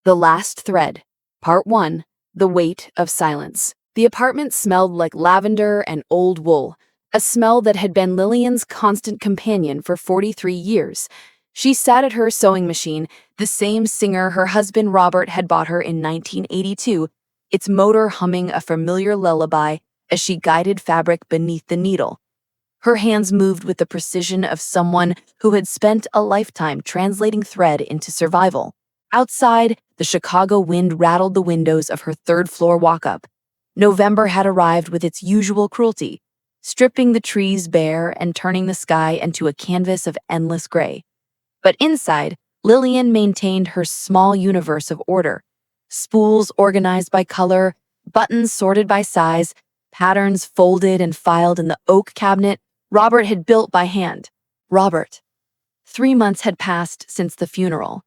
The Last Thread, Part 1, The Weight of Silence. The apartment smelled like lavender and old wool, a smell that had been Lillian's constant companion for 43 years. She sat at her sewing machine, the same Singer her husband Robert had bought her in 1982, its motor humming a familiar lullaby as she guided fabric beneath the needle. Her hands moved with the precision of someone who had spent a lifetime translating thread into survival. Outside, the Chicago wind rattled the windows of her third-floor walk-up. November had arrived with its usual cruelty, stripping the trees bare and turning the sky into a canvas of endless gray. But inside, Lillian maintained her small universe of order. Spools organized by color, buttons sorted by size, patterns folded and filed in the oak cabinet Robert had built by hand. Robert. 3 months had passed since the funeral.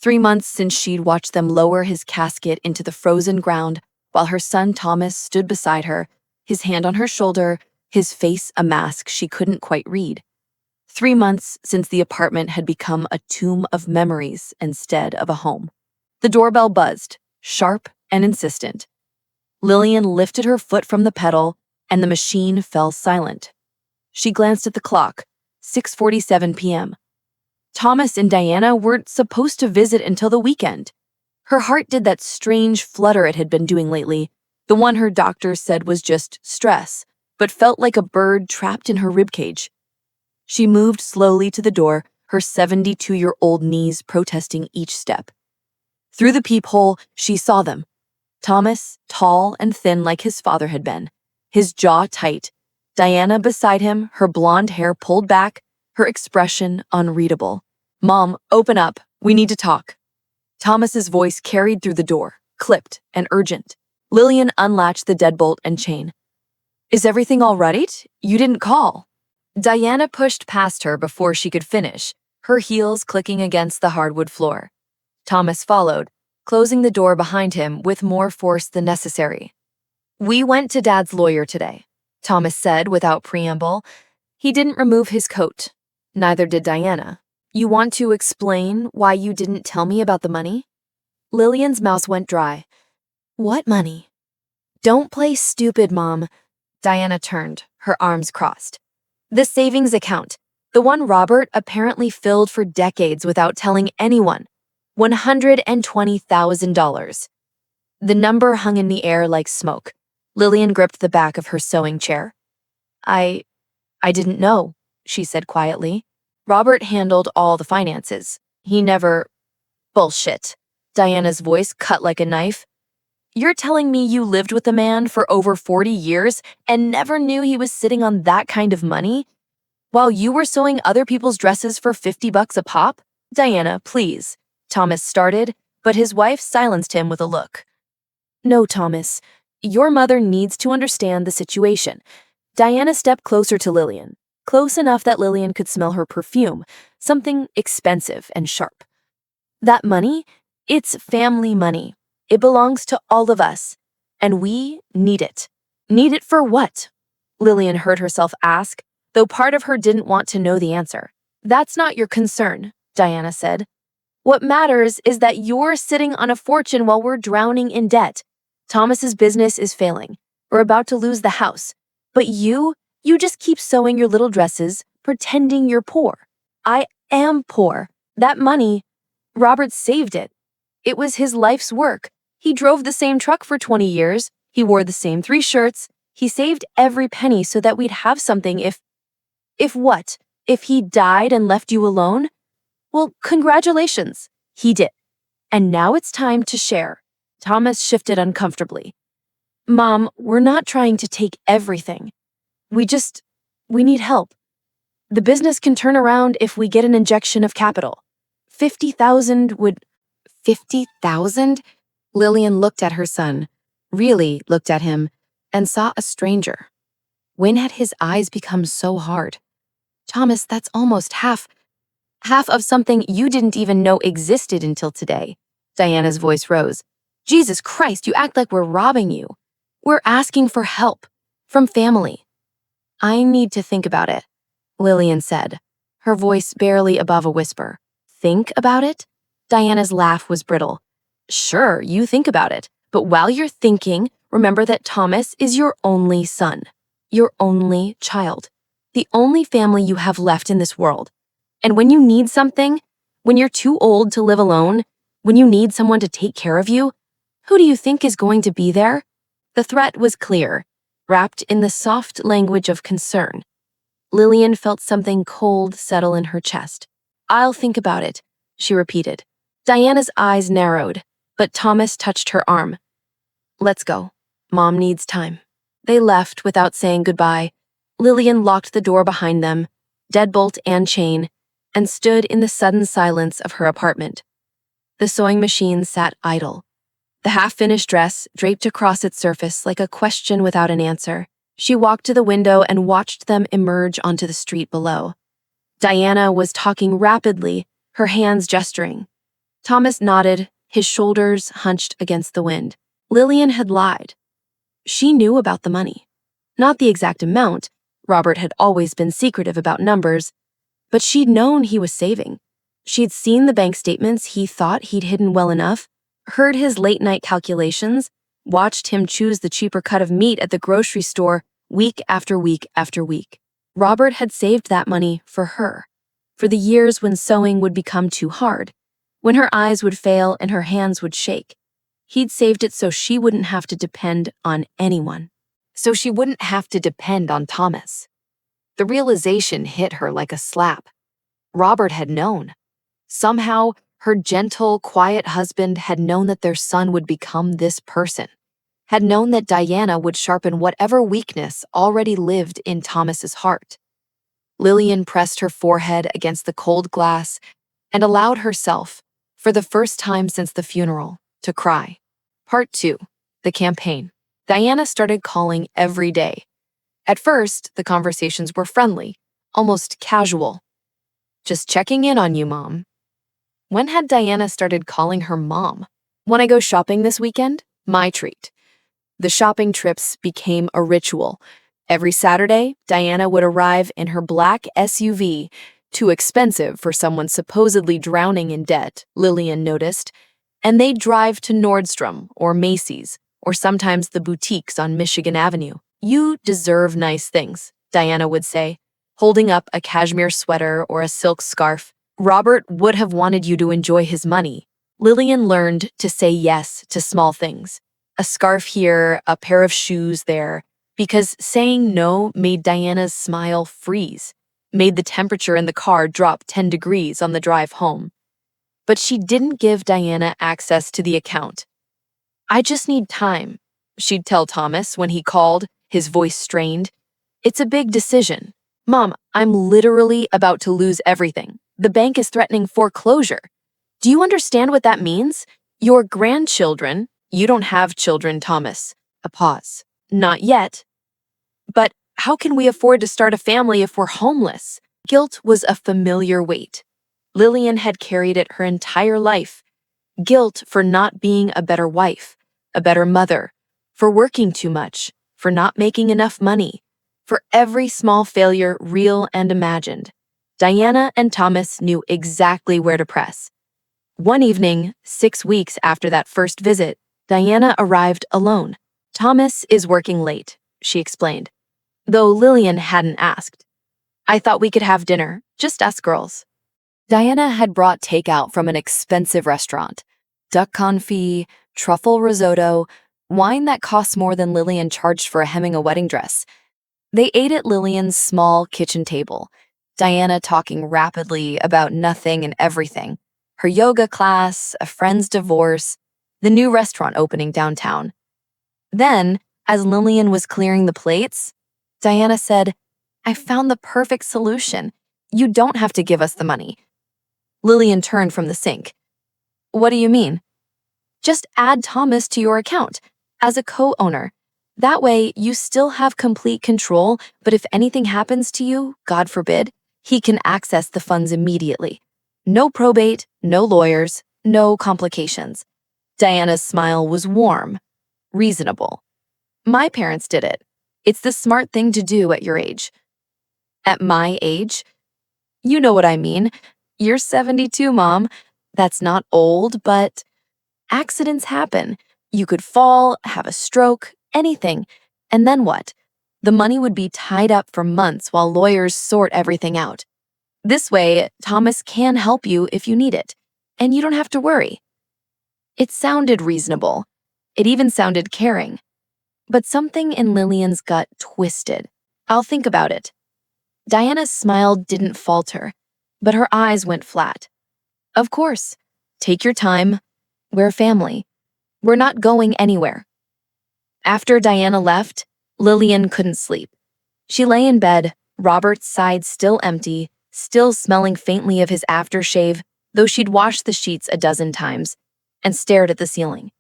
3 months since she'd watched them lower his casket into the frozen ground while her son Thomas stood beside her, his hand on her shoulder, his face a mask she couldn't quite read. 3 months since the apartment had become a tomb of memories instead of a home. The doorbell buzzed, sharp and insistent. Lillian lifted her foot from the pedal, and the machine fell silent. She glanced at the clock, 6:47 p.m. Thomas and Diana weren't supposed to visit until the weekend. Her heart did that strange flutter it had been doing lately, the one her doctor said was just stress, but felt like a bird trapped in her ribcage. She moved slowly to the door, her 72-year-old knees protesting each step. Through the peephole, she saw them. Thomas, tall and thin like his father had been, his jaw tight. Diana beside him, her blonde hair pulled back, her expression unreadable. "Mom, open up. We need to talk." Thomas's voice carried through the door, clipped and urgent. Lillian unlatched the deadbolt and chain. "Is everything all right? You didn't call." Diana pushed past her before she could finish, her heels clicking against the hardwood floor. Thomas followed, closing the door behind him with more force than necessary. "We went to Dad's lawyer today," Thomas said without preamble. He didn't remove his coat. Neither did Diana. "You want to explain why you didn't tell me about the money?" Lillian's mouth went dry. "What money?" "Don't play stupid, Mom." Diana turned, her arms crossed. "The savings account, the one Robert apparently filled for decades without telling anyone. $120,000. The number hung in the air like smoke. Lillian gripped the back of her sewing chair. I didn't know," she said quietly. "Robert handled all the finances. He never—" "Bullshit." Diana's voice cut like a knife. "You're telling me you lived with a man for over 40 years and never knew he was sitting on that kind of money? While you were sewing other people's dresses for $50 a pop?" "Diana, please," Thomas started, but his wife silenced him with a look. "No, Thomas. Your mother needs to understand the situation." Diana stepped closer to Lillian, close enough that Lillian could smell her perfume, something expensive and sharp. "That money? It's family money. It belongs to all of us, and we need it." "Need it for what?" Lillian heard herself ask, though part of her didn't want to know the answer. "That's not your concern," Diana said. "What matters is that you're sitting on a fortune while we're drowning in debt. Thomas's business is failing. We're about to lose the house. But you just keep sewing your little dresses, pretending you're poor." "I am poor. That money, Robert saved it. It was his life's work. He drove the same truck for 20 years. He wore the same 3 shirts. He saved every penny so that we'd have something if what? If he died and left you alone? Well, congratulations. He did. And now it's time to share." Thomas shifted uncomfortably. "Mom, we're not trying to take everything. We need help. The business can turn around if we get an injection of capital. 50,000 would..." 50,000? Lillian looked at her son, really looked at him, and saw a stranger. When had his eyes become so hard? "Thomas, that's almost half of something you didn't even know existed until today." Diana's voice rose. "Jesus Christ, you act like we're robbing you. We're asking for help. From family." "I need to think about it," Lillian said, her voice barely above a whisper. "Think about it?" Diana's laugh was brittle. Sure, you think about it. But while you're thinking, remember that Thomas is your only son, your only child, the only family you have left in this world. And when you need something, when you're too old to live alone, when you need someone to take care of you, who do you think is going to be there? The threat was clear, wrapped in the soft language of concern. Lillian felt something cold settle in her chest. "I'll think about it," she repeated. Diana's eyes narrowed, but Thomas touched her arm. "Let's go. Mom needs time." They left without saying goodbye. Lillian locked the door behind them, deadbolt and chain, and stood in the sudden silence of her apartment. The sewing machine sat idle, the half-finished dress draped across its surface like a question without an answer. She walked to the window and watched them emerge onto the street below. Diana was talking rapidly, her hands gesturing. Thomas nodded, his shoulders hunched against the wind. Lillian had lied. She knew about the money. Not the exact amount. Robert had always been secretive about numbers, but she'd known he was saving. She'd seen the bank statements he thought he'd hidden well enough, heard his late-night calculations, watched him choose the cheaper cut of meat at the grocery store week after week after week. Robert had saved that money for her, for the years when sewing would become too hard, when her eyes would fail and her hands would shake. He'd saved it so she wouldn't have to depend on anyone. So she wouldn't have to depend on Thomas. The realization hit her like a slap. Robert had known. Somehow, her gentle, quiet husband had known that their son would become this person, had known that Diana would sharpen whatever weakness already lived in Thomas's heart. Lillian pressed her forehead against the cold glass and allowed herself, for the first time since the funeral, to cry. Part 2. The campaign. Diana started calling every day. At first, the conversations were friendly, almost casual. "Just checking in on you, Mom." When had Diana started calling her mom? "Want to go shopping this weekend? My treat." The shopping trips became a ritual. Every Saturday, Diana would arrive in her black SUV, too expensive for someone supposedly drowning in debt, Lillian noticed, and they'd drive to Nordstrom or Macy's, or sometimes the boutiques on Michigan Avenue. "You deserve nice things," Diana would say, holding up a cashmere sweater or a silk scarf. "Robert would have wanted you to enjoy his money." Lillian learned to say yes to small things. A scarf here, a pair of shoes there, because saying no made Diana's smile freeze, made the temperature in the car drop 10 degrees on the drive home. But she didn't give Diana access to the account. "I just need time," she'd tell Thomas when he called, his voice strained. "It's a big decision. Mom, I'm literally about to lose everything. The bank is threatening foreclosure. Do you understand what that means? Your grandchildren—" "You don't have children, Thomas." A pause. "Not yet. But how can we afford to start a family if we're homeless?" Guilt was a familiar weight. Lillian had carried it her entire life. Guilt for not being a better wife, a better mother, for working too much, for not making enough money, for every small failure, real and imagined. Diana and Thomas knew exactly where to press. One evening, 6 weeks after that first visit, Diana arrived alone. "Thomas is working late," she explained, though Lillian hadn't asked. "I thought we could have dinner, just us girls." Diana had brought takeout from an expensive restaurant. Duck confit, truffle risotto, wine that cost more than Lillian charged for a hemming a wedding dress. They ate at Lillian's small kitchen table, Diana talking rapidly about nothing and everything. Her yoga class, a friend's divorce, the new restaurant opening downtown. Then, as Lillian was clearing the plates, Diana said, "I found the perfect solution. You don't have to give us the money." Lillian turned from the sink. "What do you mean?" "Just add Thomas to your account as a co-owner. That way, you still have complete control, but if anything happens to you, God forbid, he can access the funds immediately. No probate, no lawyers, no complications." Diana's smile was warm, reasonable. "My parents did it. It's the smart thing to do at your age." "At my age? You know what I mean. You're 72, Mom. That's not old, but..." Accidents happen. You could fall, have a stroke, anything. And then what? The money would be tied up for months while lawyers sort everything out. This way, Thomas can help you if you need it, and you don't have to worry. It sounded reasonable. It even sounded caring. But something in Lillian's gut twisted. I'll think about it. Diana's smile didn't falter, but her eyes went flat. Of course. Take your time. We're family. We're not going anywhere. After Diana left, Lillian couldn't sleep. She lay in bed, Robert's side still empty, still smelling faintly of his aftershave, though she'd washed the sheets a dozen times, and stared at the ceiling.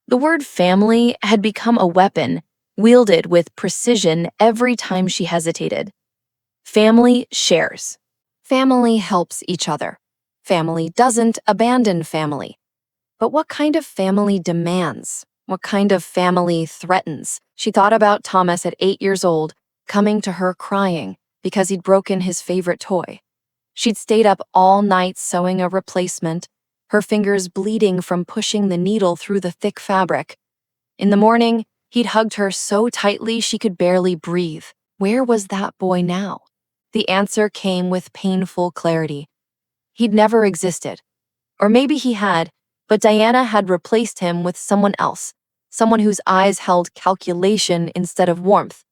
The word family had become a weapon, wielded with precision every time she hesitated. Family shares. Family helps each other. Family doesn't abandon family. But what kind of family demands? What kind of family threatens? She thought about Thomas at 8 years old, coming to her crying because he'd broken his favorite toy. She'd stayed up all night sewing a replacement, her fingers bleeding from pushing the needle through the thick fabric. In the morning, he'd hugged her so tightly she could barely breathe. Where was that boy now? The answer came with painful clarity. He'd never existed. Or maybe he had, but Diana had replaced him with someone else, someone whose eyes held calculation instead of warmth,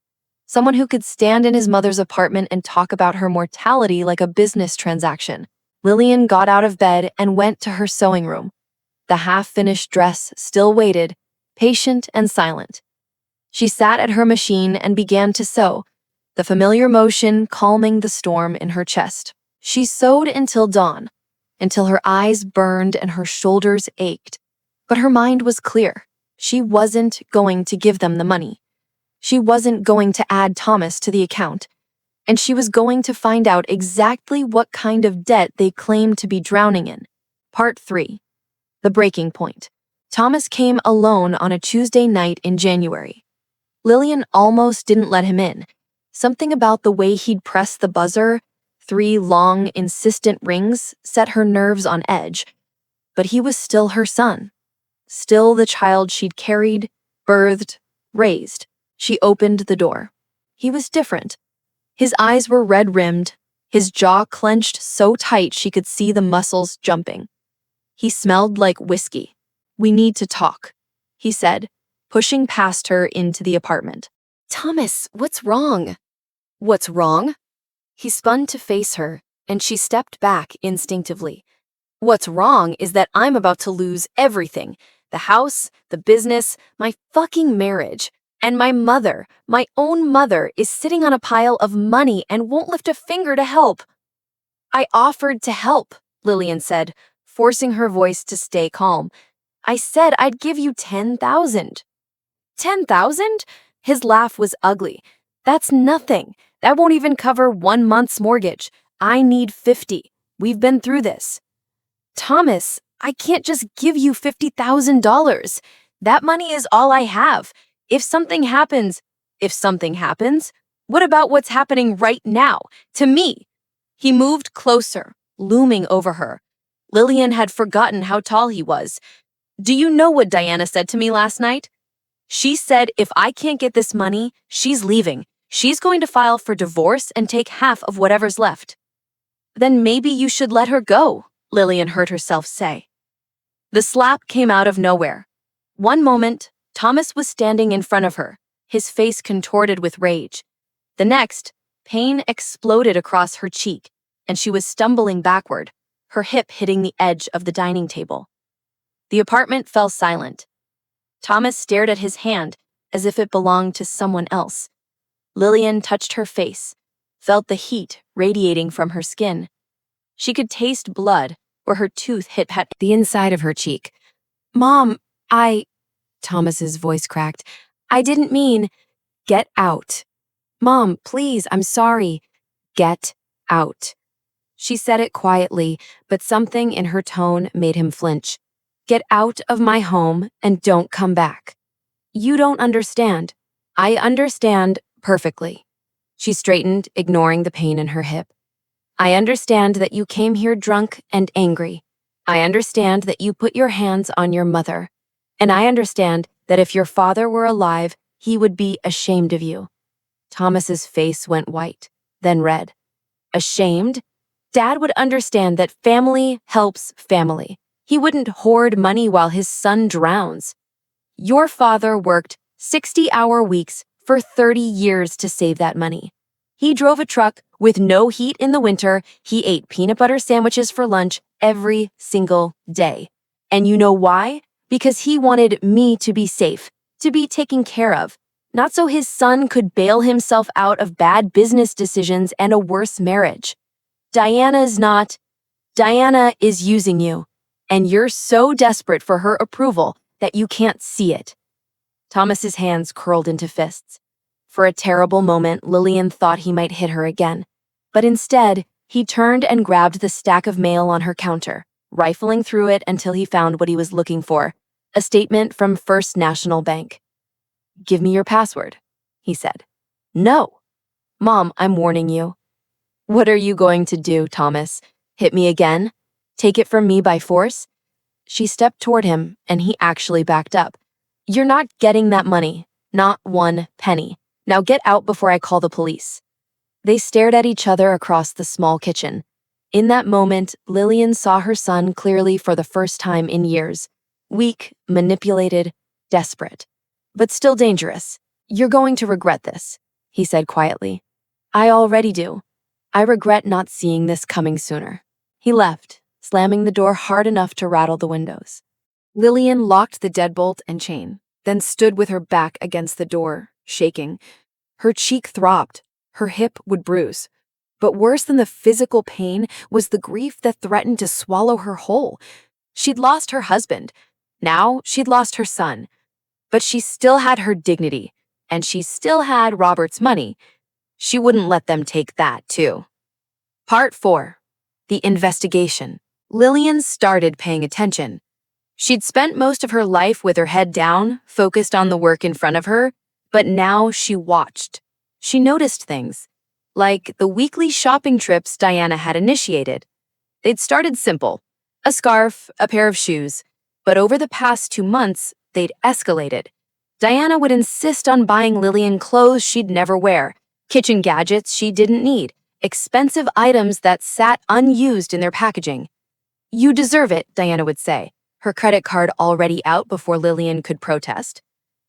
someone who could stand in his mother's apartment and talk about her mortality like a business transaction. Lillian got out of bed and went to her sewing room. The half-finished dress still waited, patient and silent. She sat at her machine and began to sew, the familiar motion calming the storm in her chest. She sewed until dawn, until her eyes burned and her shoulders ached. But her mind was clear. She wasn't going to give them the money. She wasn't going to add Thomas to the account. And she was going to find out exactly what kind of debt they claimed to be drowning in. Part 3. The breaking point. Thomas came alone on a Tuesday night in January. Lillian almost didn't let him in. Something about the way he'd press the buzzer, 3 long, insistent rings, set her nerves on edge. But he was still her son. Still the child she'd carried, birthed, raised. She opened the door. He was different. His eyes were red-rimmed, his jaw clenched so tight she could see the muscles jumping. He smelled like whiskey. "We need to talk," he said, pushing past her into the apartment. "Thomas, what's wrong?" "What's wrong?" He spun to face her, and she stepped back instinctively. "What's wrong is that I'm about to lose everything. The house, the business, my fucking marriage. And my mother, my own mother, is sitting on a pile of money and won't lift a finger to help." "I offered to help," Lillian said, forcing her voice to stay calm. "I said I'd give you 10,000. 10,000? His laugh was ugly. "That's nothing. That won't even cover 1 month's mortgage. I need 50. We've been through this." "Thomas, I can't just give you $50,000. That money is all I have. If something happens, what about what's happening right now, to me?" He moved closer, looming over her. Lillian had forgotten how tall he was. "Do you know what Diana said to me last night? She said if I can't get this money, she's leaving. She's going to file for divorce and take half of whatever's left." "Then maybe you should let her go," Lillian heard herself say. The slap came out of nowhere. One moment, Thomas was standing in front of her, his face contorted with rage. The next, pain exploded across her cheek, and she was stumbling backward, her hip hitting the edge of the dining table. The apartment fell silent. Thomas stared at his hand as if it belonged to someone else. Lillian touched her face, felt the heat radiating from her skin. She could taste blood where her tooth hit the inside of her cheek. "Mom, Thomas's voice cracked. "I didn't mean—" "Get out. Mom, please, I'm sorry. Get out." She said it quietly, but something in her tone made him flinch. "Get out of my home and don't come back." "You don't understand." "I understand perfectly." She straightened, ignoring the pain in her hip. "I understand that you came here drunk and angry. I understand that you put your hands on your mother, and I understand that if your father were alive, he would be ashamed of you. Thomas's face went white, then red. Ashamed? Dad would understand that family helps family. He wouldn't hoard money while his son drowns. Your father worked 60-hour weeks for 30 years to save that money. He drove a truck with no heat in the winter. He ate peanut butter sandwiches for lunch every single day. And you know why? Because he wanted me to be safe, to be taken care of, not so his son could bail himself out of bad business decisions and a worse marriage. Diana is using you, and you're so desperate for her approval that you can't see it. Thomas's hands curled into fists. For a terrible moment, Lillian thought he might hit her again. But instead, he turned and grabbed the stack of mail on her counter, rifling through it until he found what he was looking for, a statement from First National Bank. "Give me your password," he said. "No." "Mom, I'm warning you." "What are you going to do, Thomas? Hit me again? Take it from me by force?" She stepped toward him, and he actually backed up. "You're not getting that money. Not one penny. Now get out before I call the police." They stared at each other across the small kitchen. In that moment, Lillian saw her son clearly for the first time in years. Weak, manipulated, desperate. But still dangerous. "You're going to regret this," he said quietly. "I already do. I regret not seeing this coming sooner." He left, slamming the door hard enough to rattle the windows. Lillian locked the deadbolt and chain, then stood with her back against the door, shaking. Her cheek throbbed, her hip would bruise. But worse than the physical pain was the grief that threatened to swallow her whole. She'd lost her husband. Now she'd lost her son. But she still had her dignity, and she still had Robert's money. She wouldn't let them take that, too. Part 4. The Investigation. Lillian started paying attention. She'd spent most of her life with her head down, focused on the work in front of her, but now she watched. She noticed things, like the weekly shopping trips Diana had initiated. They'd started simple, a scarf, a pair of shoes, but over the past 2 months, they'd escalated. Diana would insist on buying Lillian clothes she'd never wear, kitchen gadgets she didn't need, expensive items that sat unused in their packaging. "You deserve it," Diana would say, her credit card already out before Lillian could protest.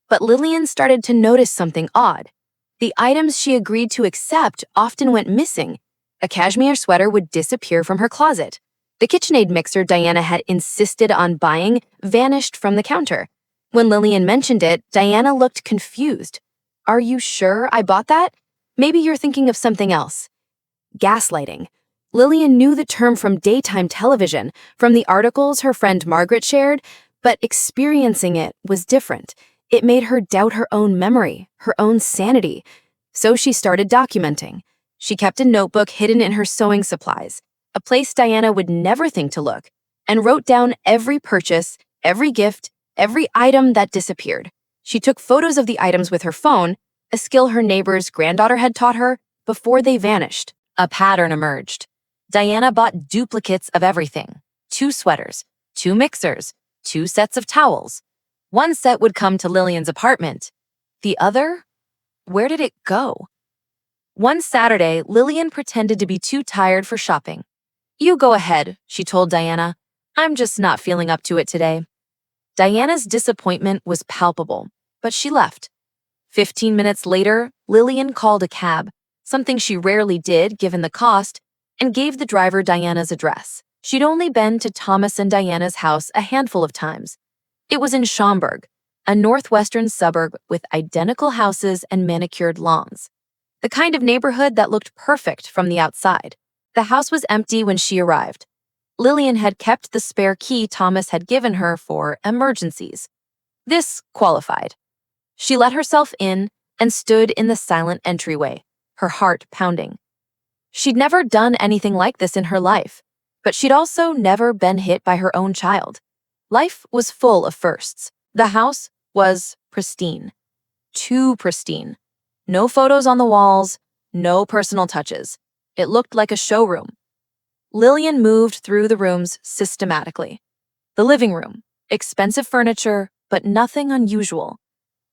But Lillian started to notice something odd. The items she agreed to accept often went missing. A cashmere sweater would disappear from her closet. The KitchenAid mixer Diana had insisted on buying vanished from the counter. When Lillian mentioned it, Diana looked confused. "Are you sure I bought that? Maybe you're thinking of something else." Gaslighting. Lillian knew the term from daytime television, from the articles her friend Margaret shared, but experiencing it was different. It made her doubt her own memory, her own sanity. So she started documenting. She kept a notebook hidden in her sewing supplies, a place Diana would never think to look, and wrote down every purchase, every gift, every item that disappeared. She took photos of the items with her phone, a skill her neighbor's granddaughter had taught her, before they vanished. A pattern emerged. Diana bought duplicates of everything. 2 sweaters, 2 mixers, 2 sets of towels. One set would come to Lillian's apartment. The other? Where did it go? One Saturday, Lillian pretended to be too tired for shopping. "You go ahead," she told Diana. "I'm just not feeling up to it today." Diana's disappointment was palpable, but she left. 15 minutes later, Lillian called a cab, something she rarely did given the cost, and gave the driver Diana's address. She'd only been to Thomas and Diana's house a handful of times. It was in Schaumburg, a northwestern suburb with identical houses and manicured lawns. The kind of neighborhood that looked perfect from the outside. The house was empty when she arrived. Lillian had kept the spare key Thomas had given her for emergencies. This qualified. She let herself in and stood in the silent entryway, her heart pounding. She'd never done anything like this in her life, but she'd also never been hit by her own child. Life was full of firsts. The house was pristine. Too pristine. No photos on the walls, no personal touches. It looked like a showroom. Lillian moved through the rooms systematically. The living room, expensive furniture, but nothing unusual.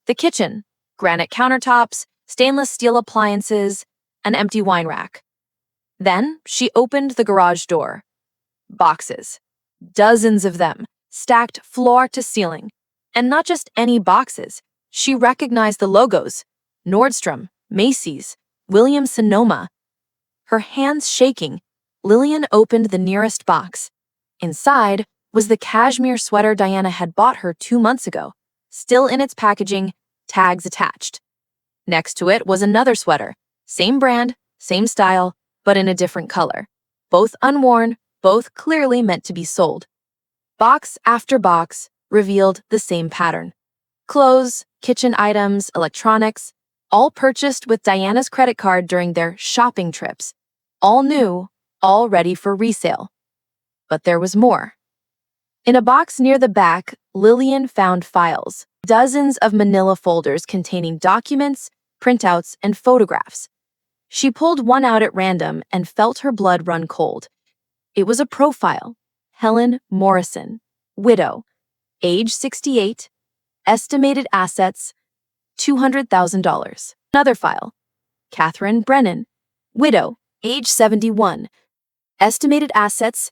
The kitchen, granite countertops, stainless steel appliances, an empty wine rack. Then she opened the garage door. Boxes. Dozens of them, stacked floor to ceiling. And not just any boxes. She recognized the logos. Nordstrom, Macy's, Williams-Sonoma. Her hands shaking, Lillian opened the nearest box. Inside was the cashmere sweater Diana had bought her 2 months ago, still in its packaging, tags attached. Next to it was another sweater, same brand, same style, but in a different color. Both unworn, both clearly meant to be sold. Box after box revealed the same pattern. Clothes, kitchen items, electronics, all purchased with Diana's credit card during their shopping trips. All new, all ready for resale. But there was more. In a box near the back, Lillian found files, dozens of manila folders containing documents, printouts, and photographs. She pulled one out at random and felt her blood run cold. It was a profile. Helen Morrison, widow, age 68, estimated assets, $200,000. Another file. Catherine Brennan, widow, age 71, estimated assets,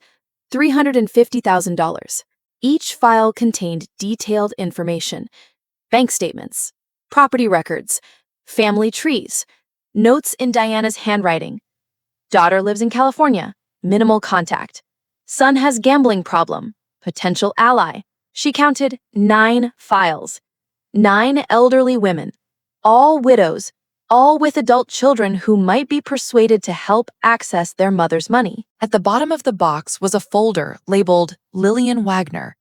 $350,000. Each file contained detailed information, bank statements, property records, family trees, notes in Diana's handwriting. Daughter lives in California, minimal contact. Son has gambling problem, potential ally. She counted 9 files. 9 elderly women, all widows, all with adult children who might be persuaded to help access their mother's money. At the bottom of the box was a folder labeled Lillian Wagner.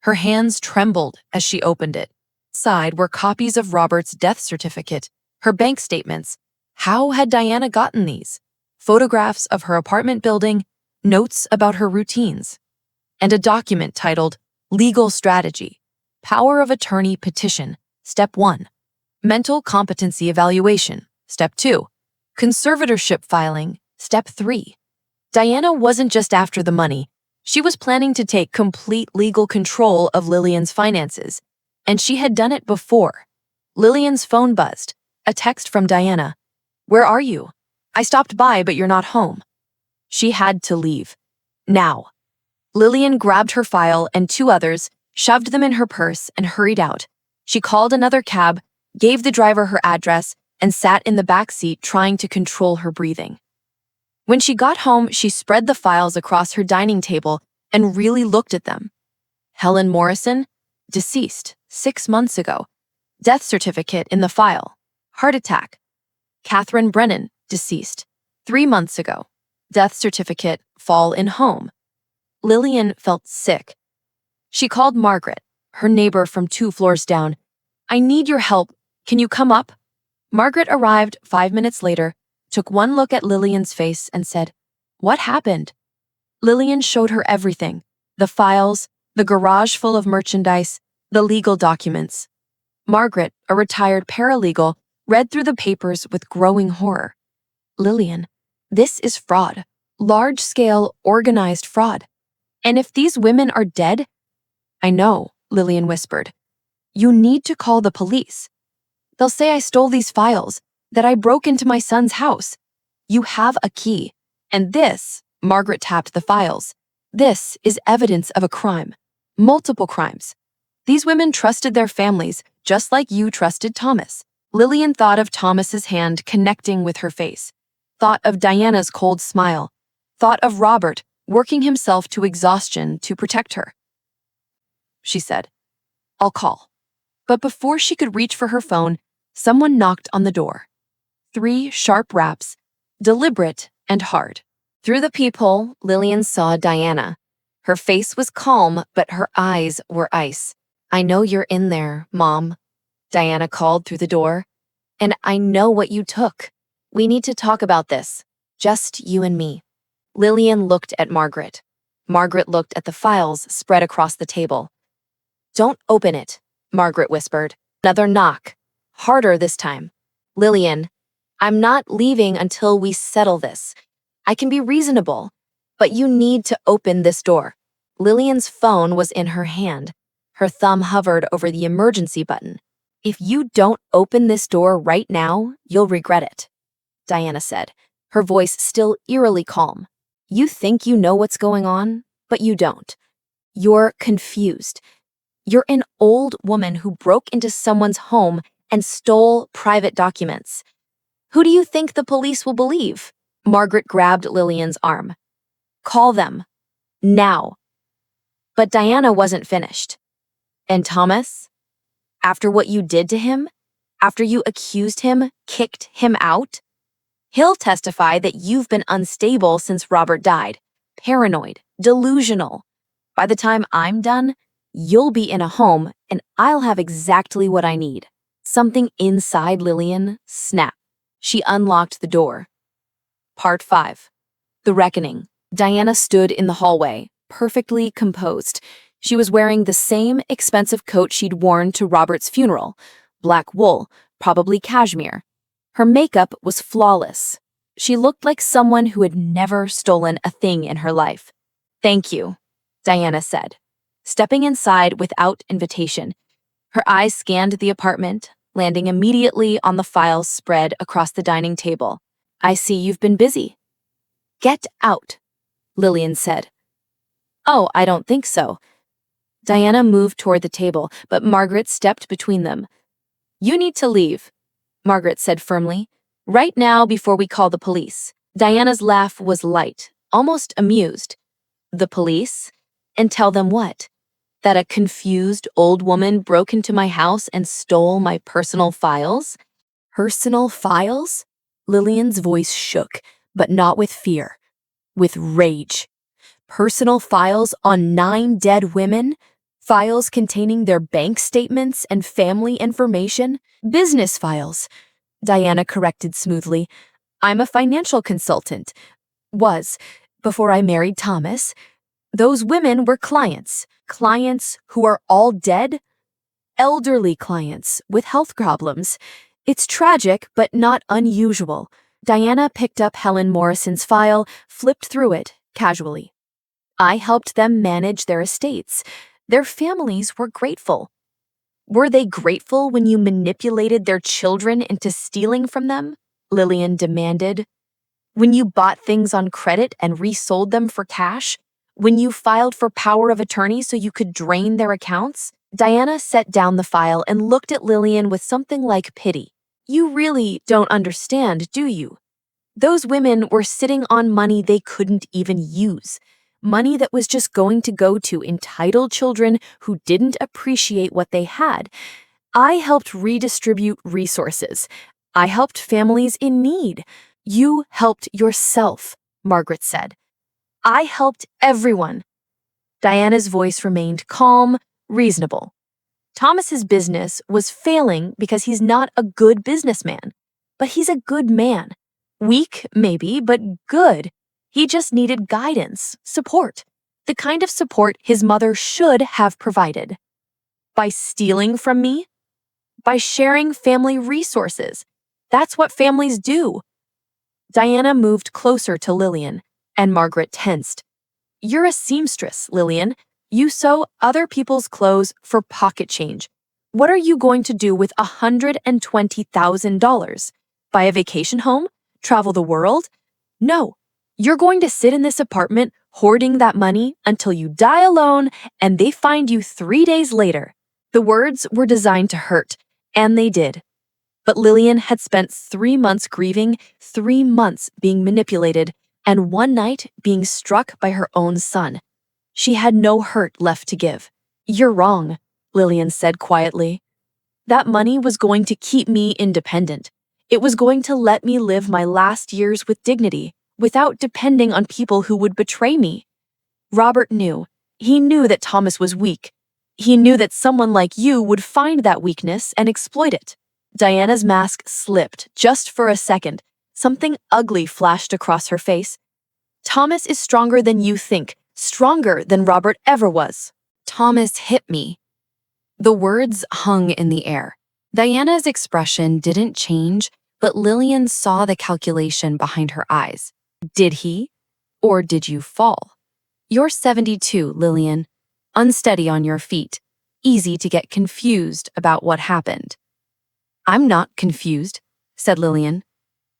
Her hands trembled as she opened it. Inside were copies of Robert's death certificate, her bank statements. How had Diana gotten these? Photographs of her apartment building, notes about her routines, and a document titled Legal Strategy, Power of Attorney Petition, Step 1. Mental Competency Evaluation, Step 2. Conservatorship Filing, Step 3. Diana wasn't just after the money. She was planning to take complete legal control of Lillian's finances, and she had done it before. Lillian's phone buzzed. A text from Diana. "Where are you? I stopped by, but you're not home." She had to leave. Now. Lillian grabbed her file and 2 others, shoved them in her purse, and hurried out. She called another cab, gave the driver her address, and sat in the back seat trying to control her breathing. When she got home, she spread the files across her dining table and really looked at them. Helen Morrison, deceased 6 months ago. Death certificate in the file. Heart attack. Catherine Brennan, deceased 3 months ago. Death certificate, fall in home. Lillian felt sick. She called Margaret, her neighbor from 2 floors down. "I need your help. Can you come up?" Margaret arrived 5 minutes later, took one look at Lillian's face and said, "What happened?" Lillian showed her everything. The files, the garage full of merchandise, the legal documents. Margaret, a retired paralegal, read through the papers with growing horror. "Lillian, this is fraud. Large-scale, organized fraud. And if these women are dead—" "I know," Lillian whispered. "You need to call the police. They'll say I stole these files, that I broke into my son's house. You have a key. And this," Margaret tapped the files, "this is evidence of a crime. Multiple crimes. These women trusted their families, just like you trusted Thomas." Lillian thought of Thomas's hand connecting with her face, thought of Diana's cold smile, thought of Robert working himself to exhaustion to protect her. She said, "I'll call." But before she could reach for her phone, someone knocked on the door. 3 sharp raps, deliberate and hard. Through the peephole, Lillian saw Diana. Her face was calm, but her eyes were ice. "I know you're in there, Mom," Diana called through the door. "And I know what you took. We need to talk about this. Just you and me." Lillian looked at Margaret. Margaret looked at the files spread across the table. "Don't open it," Margaret whispered. Another knock. Harder this time. "Lillian, I'm not leaving until we settle this. I can be reasonable. But you need to open this door. Lillian's phone was in her hand. Her thumb hovered over the emergency button. If you don't open this door right now, you'll regret it, Diana said, her voice still eerily calm. You think you know what's going on, but you don't. You're confused. You're an old woman who broke into someone's home and stole private documents. Who do you think the police will believe? Margaret grabbed Lillian's arm. Call them. Now. But Diana wasn't finished. And Thomas? After what you did to him? After you accused him, kicked him out? He'll testify that you've been unstable since Robert died. Paranoid, delusional. By the time I'm done, you'll be in a home and I'll have exactly what I need. Something inside Lillian snapped. She unlocked the door. Part 5. The Reckoning. Diana stood in the hallway, perfectly composed. She was wearing the same expensive coat she'd worn to Robert's funeral, black wool, probably cashmere. Her makeup was flawless. She looked like someone who had never stolen a thing in her life. Thank you, Diana said, stepping inside without invitation. Her eyes scanned the apartment, landing immediately on the files spread across the dining table. I see you've been busy. Get out, Lillian said. Oh, I don't think so. Diana moved toward the table, but Margaret stepped between them. You need to leave, Margaret said firmly. Right now before we call the police. Diana's laugh was light, almost amused. The police? And tell them what? That a confused old woman broke into my house and stole my personal files? Personal files? Lillian's voice shook, but not with fear, with rage. Personal files on 9 dead women? Files containing their bank statements and family information? Business files, Diana corrected smoothly. I'm a financial consultant. Was, before I married Thomas. Those women were clients. Clients who are all dead? Elderly clients with health problems. It's tragic, but not unusual. Diana picked up Helen Morrison's file, flipped through it casually. I helped them manage their estates. Their families were grateful. Were they grateful when you manipulated their children into stealing from them? Lillian demanded. When you bought things on credit and resold them for cash? When you filed for power of attorney so you could drain their accounts? Diana set down the file and looked at Lillian with something like pity. You really don't understand, do you? Those women were sitting on money they couldn't even use. Money that was just going to go to entitled children who didn't appreciate what they had. I helped redistribute resources. I helped families in need. You helped yourself, Margaret said. I helped everyone. Diana's voice remained calm, reasonable. Thomas's business was failing because he's not a good businessman. But he's a good man. Weak, maybe, but good. He just needed guidance, support. The kind of support his mother should have provided. By stealing from me? By sharing family resources. That's what families do. Diana moved closer to Lillian, and Margaret tensed. You're a seamstress, Lillian. You sew other people's clothes for pocket change. What are you going to do with $120,000? Buy a vacation home? Travel the world? No. You're going to sit in this apartment hoarding that money until you die alone and they find you 3 days later. The words were designed to hurt, and they did. But Lillian had spent 3 months grieving, 3 months being manipulated, and 1 night being struck by her own son. She had no hurt left to give. You're wrong, Lillian said quietly. That money was going to keep me independent. It was going to let me live my last years with dignity, without depending on people who would betray me. Robert knew. He knew that Thomas was weak. He knew that someone like you would find that weakness and exploit it. Diana's mask slipped just for a second. Something ugly flashed across her face. Thomas is stronger than you think, stronger than Robert ever was. Thomas hit me. The words hung in the air. Diana's expression didn't change, but Lillian saw the calculation behind her eyes. Did he? Or did you fall? You're 72, Lillian. Unsteady on your feet. Easy to get confused about what happened. I'm not confused, said Lillian.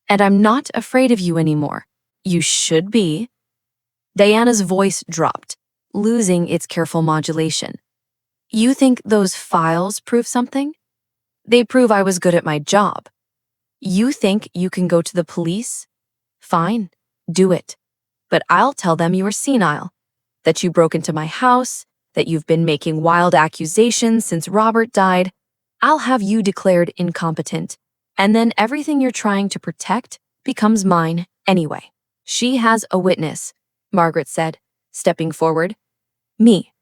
And I'm not afraid of you anymore. You should be. Diana's voice dropped, losing its careful modulation. You think those files prove something? They prove I was good at my job. You think you can go to the police? Fine, do it. But I'll tell them you were senile, that you broke into my house, that you've been making wild accusations since Robert died. I'll have you declared incompetent, and then everything you're trying to protect becomes mine anyway. She has a witness, Margaret said, stepping forward. Me.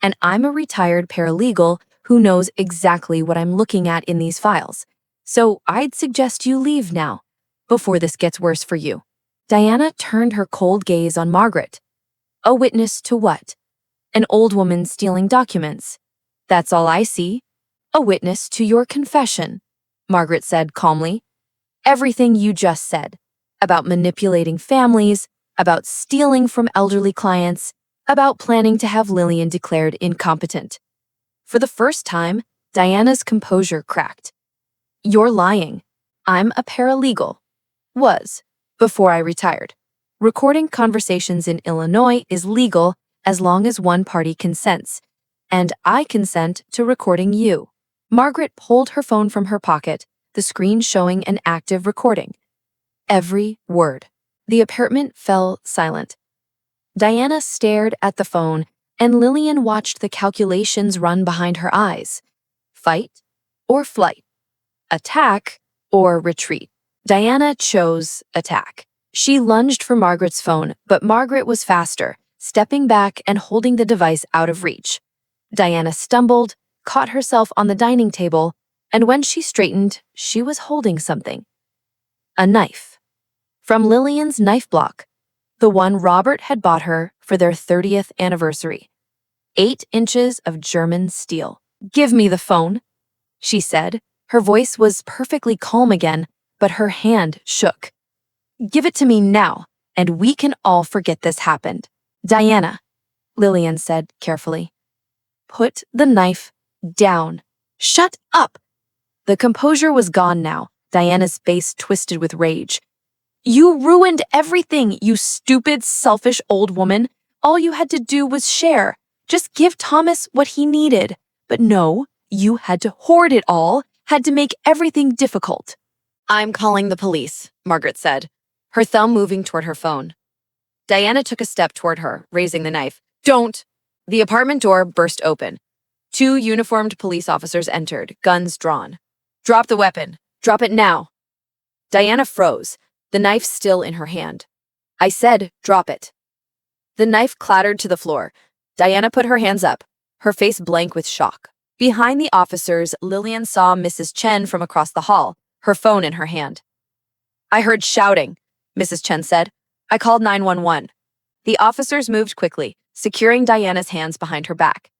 And I'm a retired paralegal who knows exactly what I'm looking at in these files. So I'd suggest you leave now, before this gets worse for you. Diana turned her cold gaze on Margaret. A witness to what? An old woman stealing documents. That's all I see. A witness to your confession, Margaret said calmly. Everything you just said. About manipulating families, about stealing from elderly clients, about planning to have Lillian declared incompetent. For the first time, Diana's composure cracked. You're lying. I'm a paralegal. Was, before I retired. Recording conversations in Illinois is legal as long as one party consents, and I consent to recording you. Margaret pulled her phone from her pocket, the screen showing an active recording. Every word. The apartment fell silent. Diana stared at the phone, and Lillian watched the calculations run behind her eyes. Fight or flight? Attack or retreat? Diana chose attack. She lunged for Margaret's phone, but Margaret was faster, stepping back and holding the device out of reach. Diana stumbled, caught herself on the dining table, and when she straightened, she was holding something. A knife. From Lillian's knife block, the one Robert had bought her for their 30th anniversary. 8 inches of German steel. Give me the phone, she said. Her voice was perfectly calm again, but her hand shook. Give it to me now, and we can all forget this happened. Diana, Lillian said carefully. Put the knife down. Shut up! The composure was gone now. Diana's face twisted with rage. You ruined everything, you stupid, selfish old woman. All you had to do was share. Just give Thomas what he needed. But no, you had to hoard it all, had to make everything difficult. I'm calling the police, Margaret said, her thumb moving toward her phone. Diana took a step toward her, raising the knife. Don't! The apartment door burst open. 2 uniformed police officers entered, guns drawn. Drop the weapon. Drop it now. Diana froze, the knife still in her hand. I said, drop it. The knife clattered to the floor. Diana put her hands up, her face blank with shock. Behind the officers, Lillian saw Mrs. Chen from across the hall, her phone in her hand. I heard shouting, Mrs. Chen said. I called 911. The officers moved quickly, securing Diana's hands behind her back.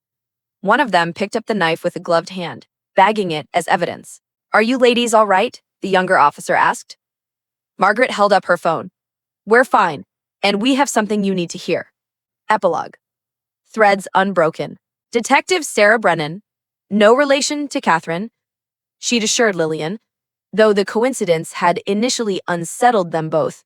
One of them picked up the knife with a gloved hand, bagging it as evidence. Are you ladies all right? The younger officer asked. Margaret held up her phone. We're fine, and we have something you need to hear. Epilogue. Threads unbroken. Detective Sarah Brennan, no relation to Catherine, she'd assured Lillian, though the coincidence had initially unsettled them both,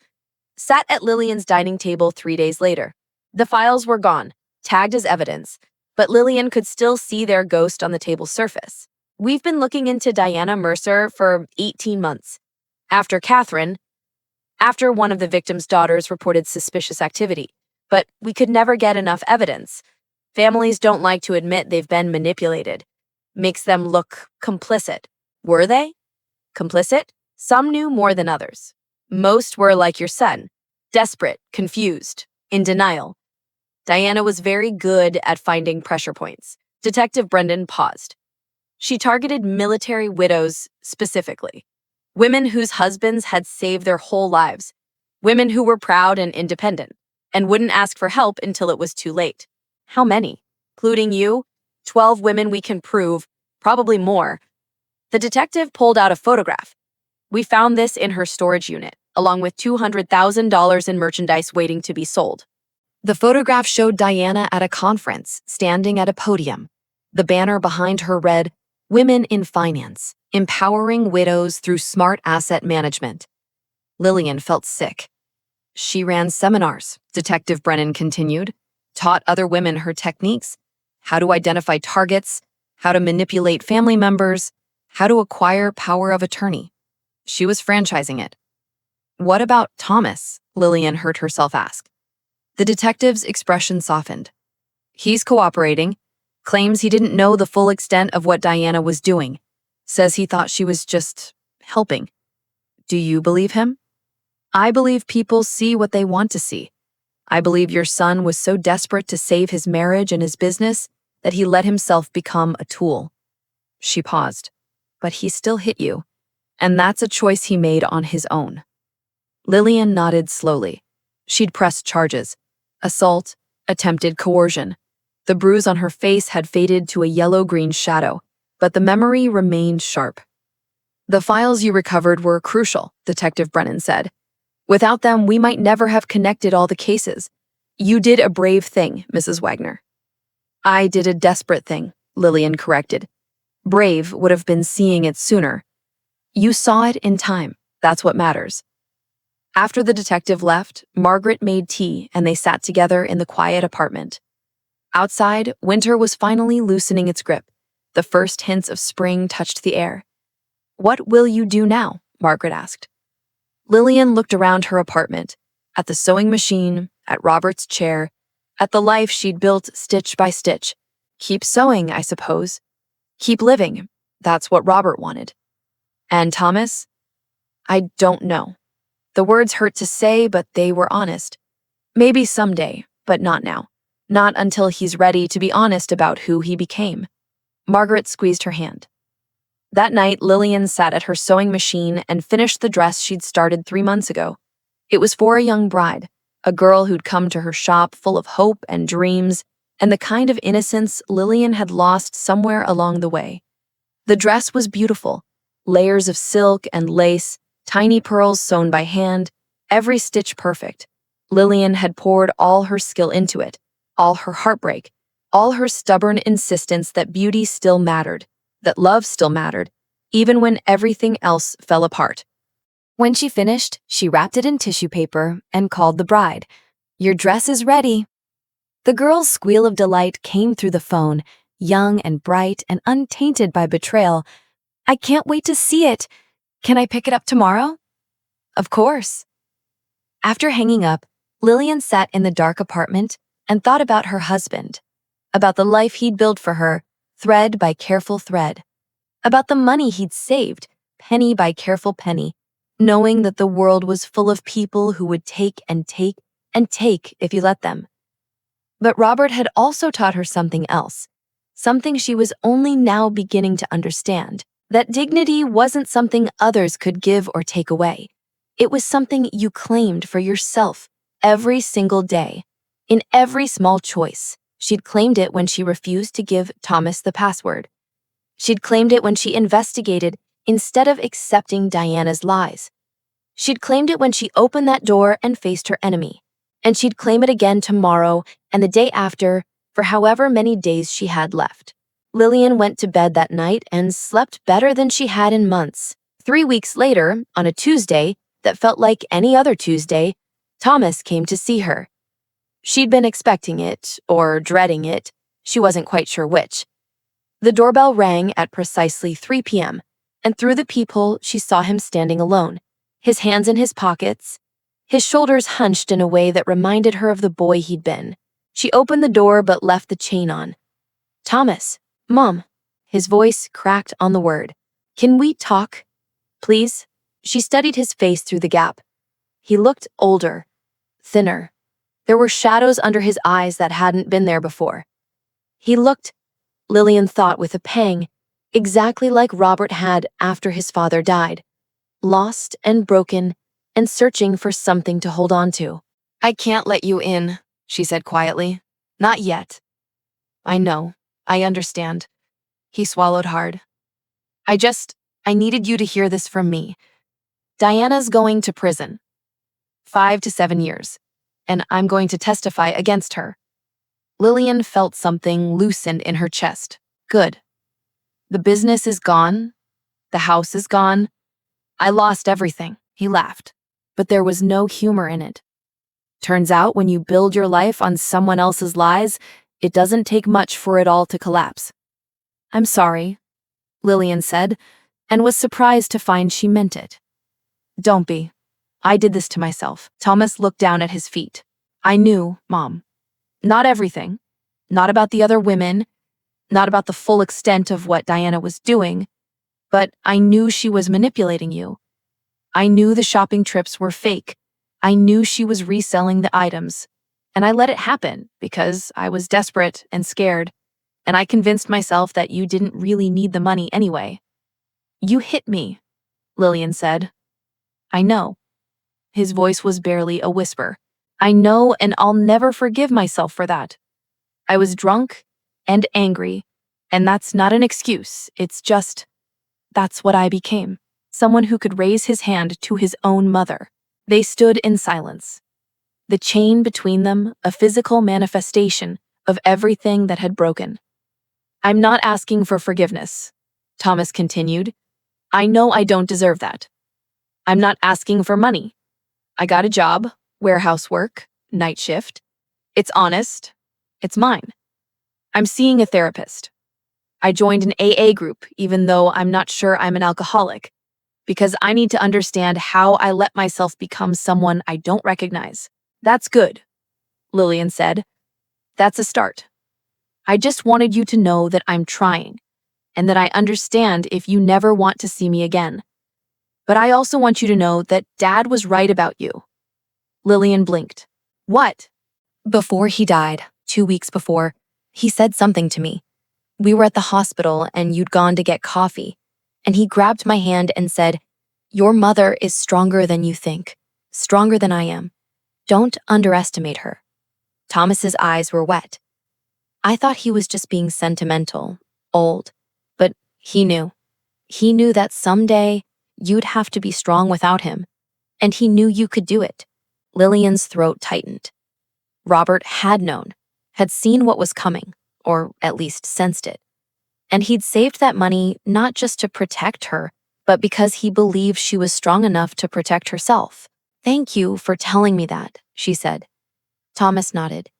sat at Lillian's dining table 3 days later. The files were gone, tagged as evidence, but Lillian could still see their ghost on the table's surface. We've been looking into Diana Mercer for 18 months. After one of the victim's daughters reported suspicious activity, but we could never get enough evidence. Families don't like to admit they've been manipulated. Makes them look complicit. Were they? Complicit? Some knew more than others. Most were like your son, desperate, confused, in denial. Diana was very good at finding pressure points. Detective Brendan paused. She targeted military widows specifically. Women whose husbands had saved their whole lives. Women who were proud and independent, and wouldn't ask for help until it was too late. How many? Including you? 12 women we can prove, probably more. The detective pulled out a photograph. We found this in her storage unit. along with $200,000 in merchandise waiting to be sold. The photograph showed Diana at a conference, standing at a podium. The banner behind her read, "Women in Finance, Empowering Widows Through Smart Asset Management." Lillian felt sick. She ran seminars, Detective Brennan continued, taught other women her techniques, how to identify targets, how to manipulate family members, how to acquire power of attorney. She was franchising it. "What about Thomas?" Lillian heard herself ask. The detective's expression softened. "He's cooperating, claims he didn't know the full extent of what Diana was doing, says he thought she was just helping. Do you believe him?" "I believe people see what they want to see. I believe your son was so desperate to save his marriage and his business that he let himself become a tool." She paused. "But he still hit you, and that's a choice he made on his own." Lillian nodded slowly. She'd pressed charges: assault, attempted coercion. The bruise on her face had faded to a yellow-green shadow, but the memory remained sharp. "The files you recovered were crucial," Detective Brennan said. "Without them, we might never have connected all the cases. You did a brave thing, Mrs. Wagner." "I did a desperate thing," Lillian corrected. "Brave would have been seeing it sooner. You saw it in time. That's what matters." After the detective left, Margaret made tea and they sat together in the quiet apartment. Outside, winter was finally loosening its grip. The first hints of spring touched the air. "What will you do now?" Margaret asked. Lillian looked around her apartment, at the sewing machine, at Robert's chair, at the life she'd built stitch by stitch. "Keep sewing, I suppose. Keep living. That's what Robert wanted." "And Thomas?" "I don't know." The words hurt to say, but they were honest. "Maybe someday, but not now. Not until he's ready to be honest about who he became." Margaret squeezed her hand. That night, Lillian sat at her sewing machine and finished the dress she'd started 3 months ago. It was for a young bride, a girl who'd come to her shop full of hope and dreams, and the kind of innocence Lillian had lost somewhere along the way. The dress was beautiful, layers of silk and lace, tiny pearls sewn by hand, every stitch perfect. Lillian had poured all her skill into it, all her heartbreak, all her stubborn insistence that beauty still mattered, that love still mattered, even when everything else fell apart. When she finished, she wrapped it in tissue paper and called the bride. "Your dress is ready." The girl's squeal of delight came through the phone, young and bright and untainted by betrayal. "I can't wait to see it. Can I pick it up tomorrow?" "Of course." After hanging up, Lillian sat in the dark apartment and thought about her husband, about the life he'd built for her, thread by careful thread, about the money he'd saved, penny by careful penny, knowing that the world was full of people who would take and take and take if you let them. But Robert had also taught her something else, something she was only now beginning to understand, that dignity wasn't something others could give or take away. It was something you claimed for yourself every single day, in every small choice. She'd claimed it when she refused to give Thomas the password. She'd claimed it when she investigated instead of accepting Diana's lies. She'd claimed it when she opened that door and faced her enemy. And she'd claim it again tomorrow and the day after, for however many days she had left. Lillian went to bed that night and slept better than she had in months. 3 weeks later, on a Tuesday that felt like any other Tuesday, Thomas came to see her. She'd been expecting it, or dreading it. She wasn't quite sure which. The doorbell rang at precisely 3 p.m., and through the peephole she saw him standing alone, his hands in his pockets, his shoulders hunched in a way that reminded her of the boy he'd been. She opened the door but left the chain on. "Thomas, Mom." His voice cracked on the word. "Can we talk? Please?" She studied his face through the gap. He looked older, thinner. There were shadows under his eyes that hadn't been there before. He looked, Lillian thought with a pang, exactly like Robert had after his father died, lost and broken and searching for something to hold on to. "I can't let you in," she said quietly. "Not yet." "I know. I understand." He swallowed hard. I needed you to hear this from me. Diana's going to prison. 5 to 7 years. And I'm going to testify against her. Lillian felt something loosened in her chest. Good. The business is gone. The house is gone. I lost everything. He laughed. But there was no humor in it. Turns out when you build your life on someone else's lies, it doesn't take much for it all to collapse. I'm sorry, Lillian said, and was surprised to find she meant it. Don't be. I did this to myself. Thomas looked down at his feet. I knew, Mom. Not everything. Not about the other women. Not about the full extent of what Diana was doing. But I knew she was manipulating you. I knew the shopping trips were fake. I knew she was reselling the items. And I let it happen because I was desperate and scared. And I convinced myself that you didn't really need the money anyway. You hit me, Lillian said. I know. His voice was barely a whisper. I know, and I'll never forgive myself for that. I was drunk and angry, and that's not an excuse. It's just, that's what I became. Someone who could raise his hand to his own mother. They stood in silence. The chain between them, a physical manifestation of everything that had broken. I'm not asking for forgiveness, Thomas continued. I know I don't deserve that. I'm not asking for money. I got a job, warehouse work, night shift. It's honest. It's mine. I'm seeing a therapist. I joined an AA group, even though I'm not sure I'm an alcoholic, because I need to understand how I let myself become someone I don't recognize. That's good, Lillian said. That's a start. I just wanted you to know that I'm trying, and that I understand if you never want to see me again. But I also want you to know that Dad was right about you. Lillian blinked. What? Before he died, 2 weeks before, he said something to me. We were at the hospital and you'd gone to get coffee, and he grabbed my hand and said, Your mother is stronger than you think, stronger than I am. Don't underestimate her. Thomas's eyes were wet. I thought he was just being sentimental, old, but he knew. He knew that someday you'd have to be strong without him, and he knew you could do it. Lillian's throat tightened. Robert had known, had seen what was coming, or at least sensed it. And he'd saved that money not just to protect her, but because he believed she was strong enough to protect herself. Thank you for telling me that, she said. Thomas nodded.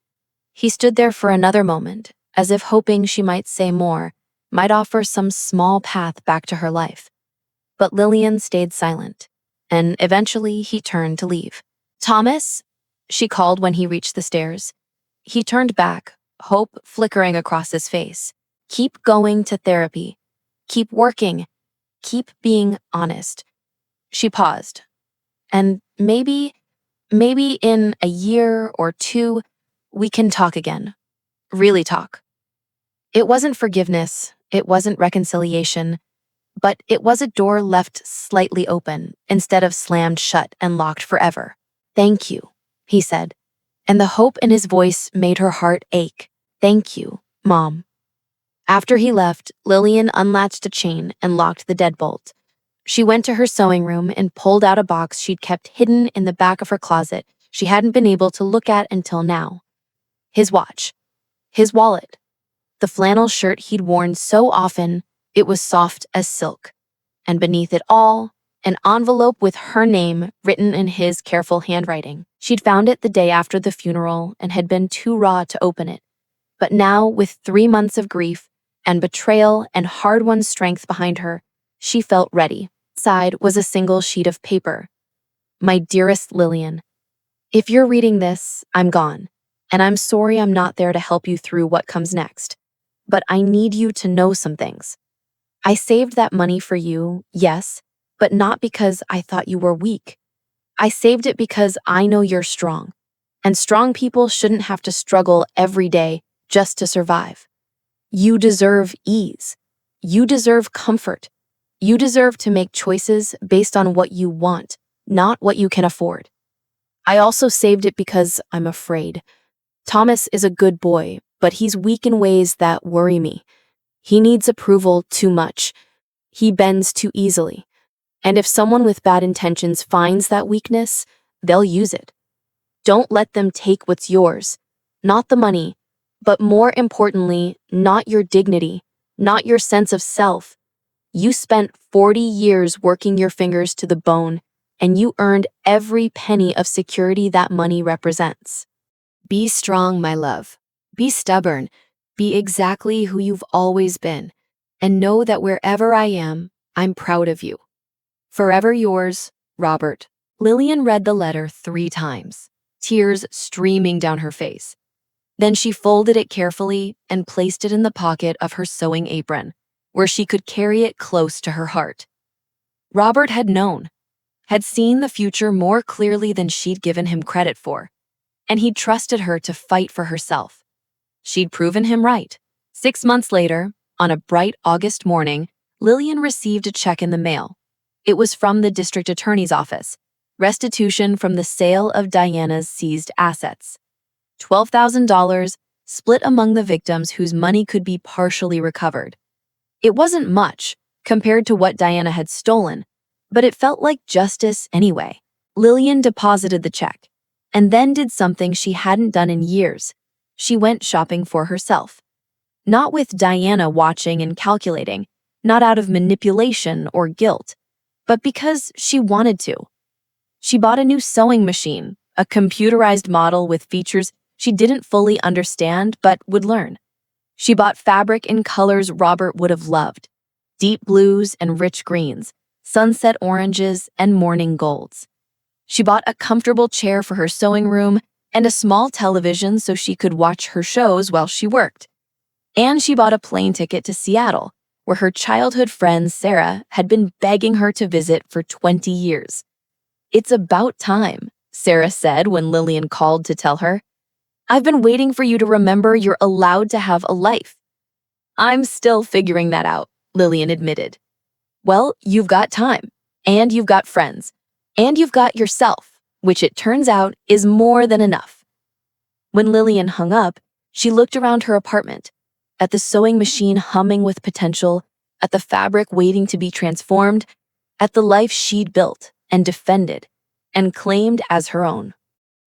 He stood there for another moment, as if hoping she might say more, might offer some small path back to her life. But Lillian stayed silent, and eventually he turned to leave. Thomas, she called when he reached the stairs. He turned back, hope flickering across his face. Keep going to therapy. Keep working. Keep being honest. She paused. And maybe in a year or two, we can talk again. Really talk. It wasn't forgiveness. It wasn't reconciliation. But it was a door left slightly open instead of slammed shut and locked forever. Thank you, he said. And the hope in his voice made her heart ache. Thank you, Mom. After he left, Lillian unlatched a chain and locked the deadbolt. She went to her sewing room and pulled out a box she'd kept hidden in the back of her closet she hadn't been able to look at until now. His watch. His wallet. The flannel shirt he'd worn so often, it was soft as silk. And beneath it all, an envelope with her name written in his careful handwriting. She'd found it the day after the funeral and had been too raw to open it. But now, with 3 months of grief and betrayal and hard-won strength behind her, she felt ready. Inside was a single sheet of paper. My dearest Lillian, if you're reading this, I'm gone, and I'm sorry I'm not there to help you through what comes next. But I need you to know some things. I saved that money for you, yes, but not because I thought you were weak. I saved it because I know you're strong, and strong people shouldn't have to struggle every day just to survive. You deserve ease. You deserve comfort. You deserve to make choices based on what you want, not what you can afford. I also saved it because I'm afraid. Thomas is a good boy, but he's weak in ways that worry me. He needs approval too much. He bends too easily. And if someone with bad intentions finds that weakness, they'll use it. Don't let them take what's yours. Not the money, but more importantly, not your dignity, not your sense of self. You spent 40 years working your fingers to the bone, and you earned every penny of security that money represents. Be strong, my love. Be stubborn. Be exactly who you've always been. And know that wherever I am, I'm proud of you. Forever yours, Robert. Lillian read the letter 3 times, tears streaming down her face. Then she folded it carefully and placed it in the pocket of her sewing apron, where she could carry it close to her heart. Robert had known, had seen the future more clearly than she'd given him credit for, and he'd trusted her to fight for herself. She'd proven him right. 6 months later, on a bright August morning, Lillian received a check in the mail. It was from the district attorney's office, restitution from the sale of Diana's seized assets. $12,000 split among the victims whose money could be partially recovered. It wasn't much compared to what Diana had stolen, but it felt like justice anyway. Lillian deposited the check, and then did something she hadn't done in years. She went shopping for herself. Not with Diana watching and calculating, not out of manipulation or guilt, but because she wanted to. She bought a new sewing machine, a computerized model with features she didn't fully understand but would learn. She bought fabric in colors Robert would have loved: deep blues and rich greens, sunset oranges and morning golds. She bought a comfortable chair for her sewing room and a small television so she could watch her shows while she worked. And she bought a plane ticket to Seattle, where her childhood friend Sarah had been begging her to visit for 20 years. "It's about time," Sarah said when Lillian called to tell her. "I've been waiting for you to remember you're allowed to have a life." "I'm still figuring that out," Lillian admitted. "Well, you've got time, and you've got friends, and you've got yourself, which it turns out is more than enough." When Lillian hung up, she looked around her apartment, at the sewing machine humming with potential, at the fabric waiting to be transformed, at the life she'd built and defended and claimed as her own.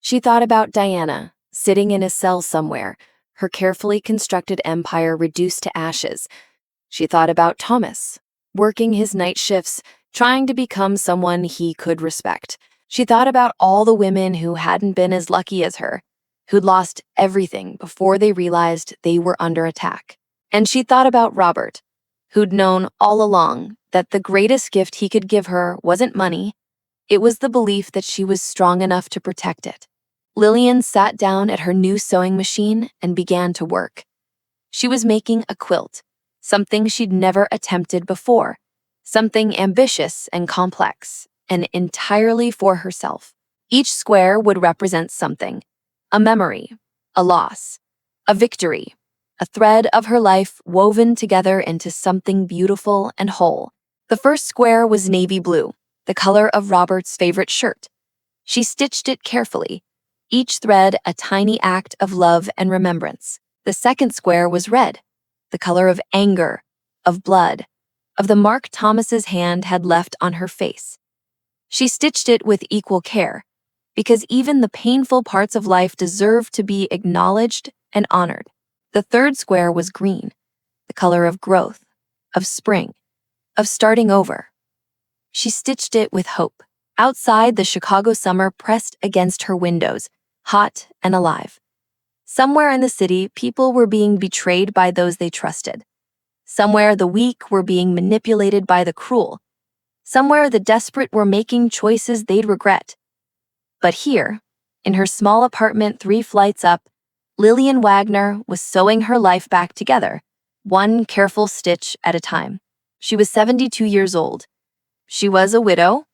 She thought about Diana, sitting in a cell somewhere, her carefully constructed empire reduced to ashes. She thought about Thomas, working his night shifts, trying to become someone he could respect. She thought about all the women who hadn't been as lucky as her, who'd lost everything before they realized they were under attack. And she thought about Robert, who'd known all along that the greatest gift he could give her wasn't money, it was the belief that she was strong enough to protect it. Lillian sat down at her new sewing machine and began to work. She was making a quilt, something she'd never attempted before, something ambitious and complex, and entirely for herself. Each square would represent something: a memory, a loss, a victory, a thread of her life woven together into something beautiful and whole. The first square was navy blue, the color of Robert's favorite shirt. She stitched it carefully, each thread a tiny act of love and remembrance. The second square was red, the color of anger, of blood, of the mark Thomas's hand had left on her face. She stitched it with equal care, because even the painful parts of life deserve to be acknowledged and honored. The third square was green, the color of growth, of spring, of starting over. She stitched it with hope. Outside, the Chicago summer pressed against her windows, hot and alive. Somewhere in the city, people were being betrayed by those they trusted. Somewhere, the weak were being manipulated by the cruel. Somewhere, the desperate were making choices they'd regret. But here, in her small apartment 3 flights up, Lillian Wagner was sewing her life back together, one careful stitch at a time. She was 72 years old. She was a widow.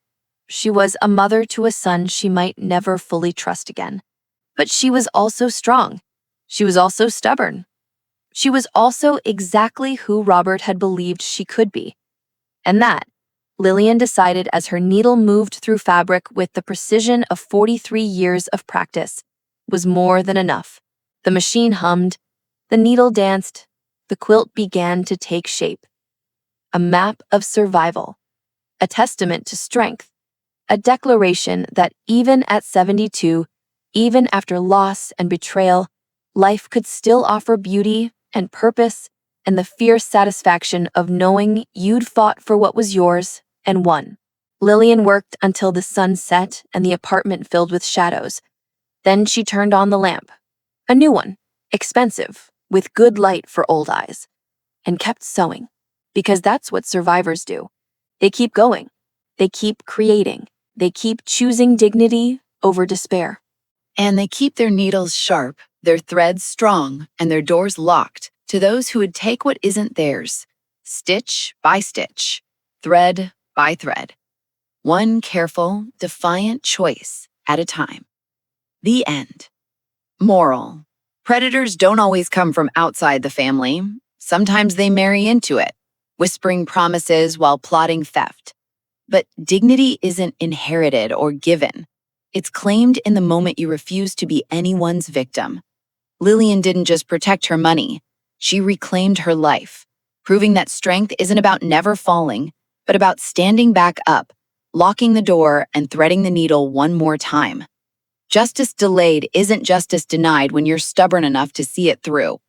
She was a mother to a son she might never fully trust again. But she was also strong. She was also stubborn. She was also exactly who Robert had believed she could be. And that, Lillian decided as her needle moved through fabric with the precision of 43 years of practice, was more than enough. The machine hummed, the needle danced, the quilt began to take shape. A map of survival. a testament to strength, a declaration that even at 72, even after loss and betrayal, life could still offer beauty and purpose and the fierce satisfaction of knowing you'd fought for what was yours and won. Lillian worked until the sun set and the apartment filled with shadows. Then she turned on the lamp, a new one, expensive, with good light for old eyes, and kept sewing, because that's what survivors do. They keep going. They keep creating. They keep choosing dignity over despair. And they keep their needles sharp, their threads strong, and their doors locked to those who would take what isn't theirs, stitch by stitch, thread by thread. One careful, defiant choice at a time. The end. Moral. Predators don't always come from outside the family. Sometimes they marry into it, whispering promises while plotting theft. But dignity isn't inherited or given. It's claimed in the moment you refuse to be anyone's victim. Lillian didn't just protect her money. She reclaimed her life, proving that strength isn't about never falling, but about standing back up, locking the door and threading the needle one more time. Justice delayed isn't justice denied when you're stubborn enough to see it through.